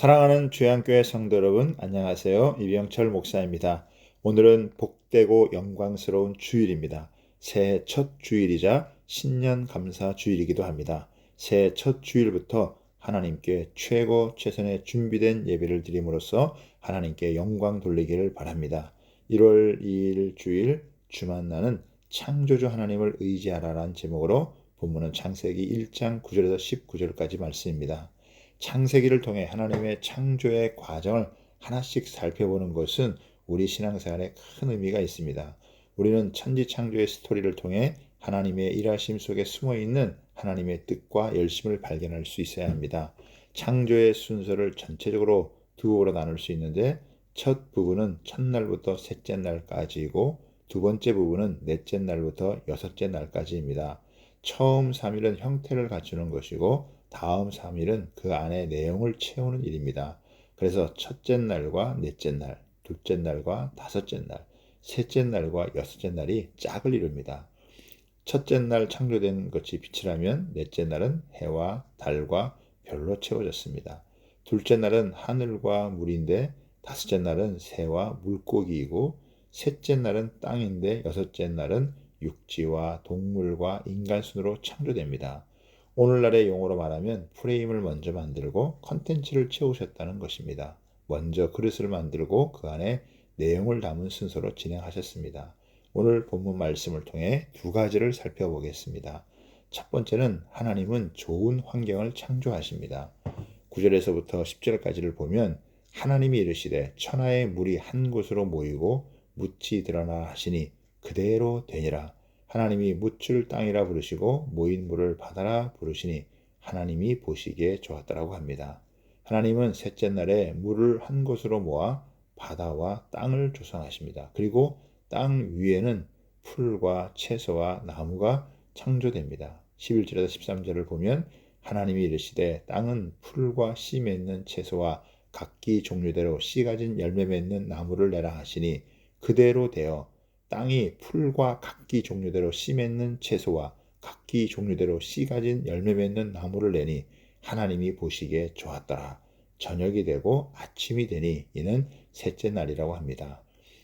사랑하는 주양교회 성도 여러분, 안녕하세요. 이병철 목사입니다. 오늘은 복되고 영광스러운 주일입니다. 새해 첫 주일이자 신년 감사 주일이기도 합니다. 새해 첫 주일부터 하나님께 최선의 준비된 예배를 드림으로써 하나님께 영광 돌리기를 바랍니다. 1월 2일 주일 주만나는 창조주 하나님을 의지하라라는 제목으로 본문은 창세기 1장 9절에서 19절까지 말씀입니다. 창세기를 통해 하나님의 창조의 과정을 하나씩 살펴보는 것은 우리 신앙생활에 큰 의미가 있습니다. 우리는 천지창조의 스토리를 통해 하나님의 일하심 속에 숨어있는 하나님의 뜻과 열심을 발견할 수 있어야 합니다. 창조의 순서를 전체적으로 두 부분으로 나눌 수 있는데, 첫 부분은 첫날부터 셋째 날까지이고 두 번째 부분은 넷째 날부터 여섯째 날까지입니다. 처음 3일은 형태를 갖추는 것이고 다음 3일은 그 안에 내용을 채우는 일입니다. 그래서 첫째 날과 넷째 날, 둘째 날과 다섯째 날, 셋째 날과 여섯째 날이 짝을 이룹니다. 첫째 날 창조된 것이 빛이라면 넷째 날은 해와 달과 별로 채워졌습니다. 둘째 날은 하늘과 물인데 다섯째 날은 새와 물고기이고 셋째 날은 땅인데 여섯째 날은 육지와 동물과 인간 순으로 창조됩니다. 오늘날의 용어로 말하면 프레임을 먼저 만들고 컨텐츠를 채우셨다는 것입니다. 먼저 그릇을 만들고 그 안에 내용을 담은 순서로 진행하셨습니다. 오늘 본문 말씀을 통해 두 가지를 살펴보겠습니다. 첫 번째는 하나님은 좋은 환경을 창조하십니다. 9절에서부터 10절까지를 보면 하나님이 이르시되 천하의 물이 한 곳으로 모이고 묻이 드러나 하시니 그대로 되니라. 하나님이 묻을 땅이라 부르시고 모인 물을 바다라 부르시니 하나님이 보시기에 좋았더라고 합니다. 하나님은 셋째 날에 물을 한 곳으로 모아 바다와 땅을 조성하십니다. 그리고 땅 위에는 풀과 채소와 나무가 창조됩니다. 11절에서 13절을 보면 하나님이 이르시되 땅은 풀과 씨 맺는 채소와 각기 종류대로 씨 가진 열매 맺는 나무를 내라 하시니 그대로 되어 땅이 풀과 각기 종류대로 씨 맺는 채소와 각기 종류대로 씨 가진 열매 맺는 나무를 내니 하나님이 보시기에 좋았더라. 저녁이 되고 아침이 되니 이는 셋째 날이라고 합니다.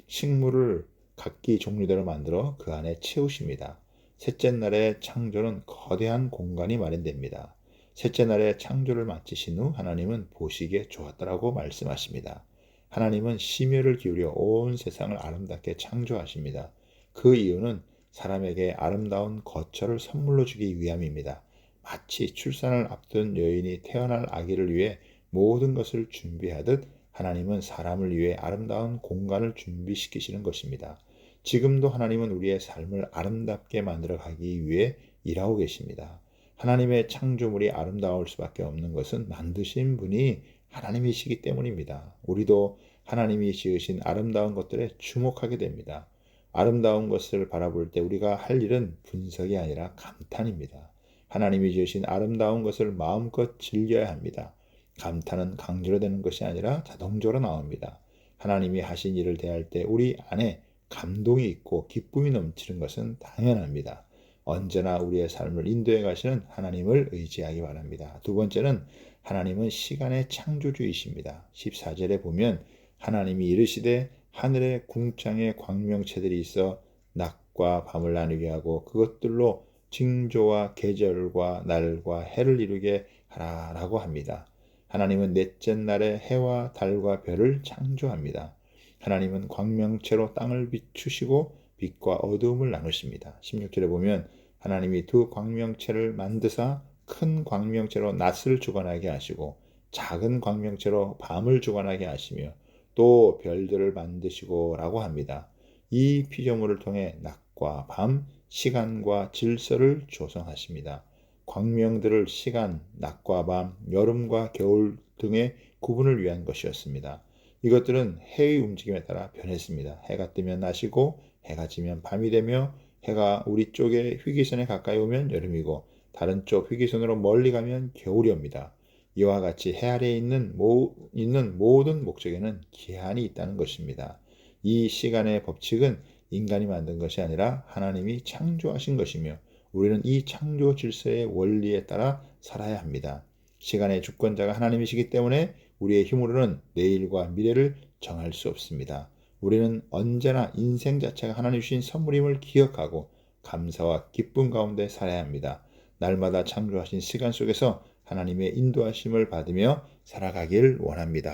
식물을 각기 종류대로 만들어 그 안에 채우십니다. 셋째 날의 창조는 거대한 공간이 마련됩니다. 셋째 날에 창조를 마치신 후 하나님은 보시기에 좋았더라고 말씀하십니다. 하나님은 심혈을 기울여 온 세상을 아름답게 창조하십니다. 그 이유는 사람에게 아름다운 거처를 선물로 주기 위함입니다. 마치 출산을 앞둔 여인이 태어날 아기를 위해 모든 것을 준비하듯 하나님은 사람을 위해 아름다운 공간을 준비시키시는 것입니다. 지금도 하나님은 우리의 삶을 아름답게 만들어 가기 위해 일하고 계십니다. 하나님의 창조물이 아름다울 수밖에 없는 것은 만드신 분이 하나님이시기 때문입니다. 우리도 하나님이 지으신 아름다운 것들에 주목하게 됩니다. 아름다운 것을 바라볼 때 우리가 할 일은 분석이 아니라 감탄입니다. 하나님이 지으신 아름다운 것을 마음껏 즐겨야 합니다. 감탄은 강제로 되는 것이 아니라 자동적으로 나옵니다. 하나님이 하신 일을 대할 때 우리 안에 감동이 있고 기쁨이 넘치는 것은 당연합니다. 언제나 우리의 삶을 인도해 가시는 하나님을 의지하기 바랍니다. 두 번째는 하나님은 시간의 창조주이십니다. 14절에 보면 하나님이 이르시되 하늘의 궁창에 광명체들이 있어 낮과 밤을 나누게 하고 그것들로 징조와 계절과 날과 해를 이루게 하라라고 합니다. 하나님은 넷째 날에 해와 달과 별을 창조합니다. 하나님은 광명체로 땅을 비추시고 빛과 어두움을 나누십니다. 16절에 보면 하나님이 두 광명체를 만드사 큰 광명체로 낮을 주관하게 하시고 작은 광명체로 밤을 주관하게 하시며 또 별들을 만드시고 라고 합니다. 이 피조물을 통해 낮과 밤, 시간과 질서를 조성하십니다. 광명들을 시간, 낮과 밤, 여름과 겨울 등의 구분을 위한 것이었습니다. 이것들은 해의 움직임에 따라 변했습니다. 해가 뜨면 낮이고 해가 지면 밤이 되며 해가 우리 쪽에 희귀선에 가까이 오면 여름이고 다른 쪽 희귀선으로 멀리 가면 겨울이 옵니다. 이와 같이 해 아래에 있는 모든 목적에는 기한이 있다는 것입니다. 이 시간의 법칙은 인간이 만든 것이 아니라 하나님이 창조하신 것이며 우리는 이 창조 질서의 원리에 따라 살아야 합니다. 시간의 주권자가 하나님이시기 때문에 우리의 힘으로는 내일과 미래를 정할 수 없습니다. 우리는 언제나 인생 자체가 하나님 주신 선물임을 기억하고 감사와 기쁨 가운데 살아야 합니다. 날마다 창조하신 시간 속에서 하나님의 인도하심을 받으며 살아가길 원합니다.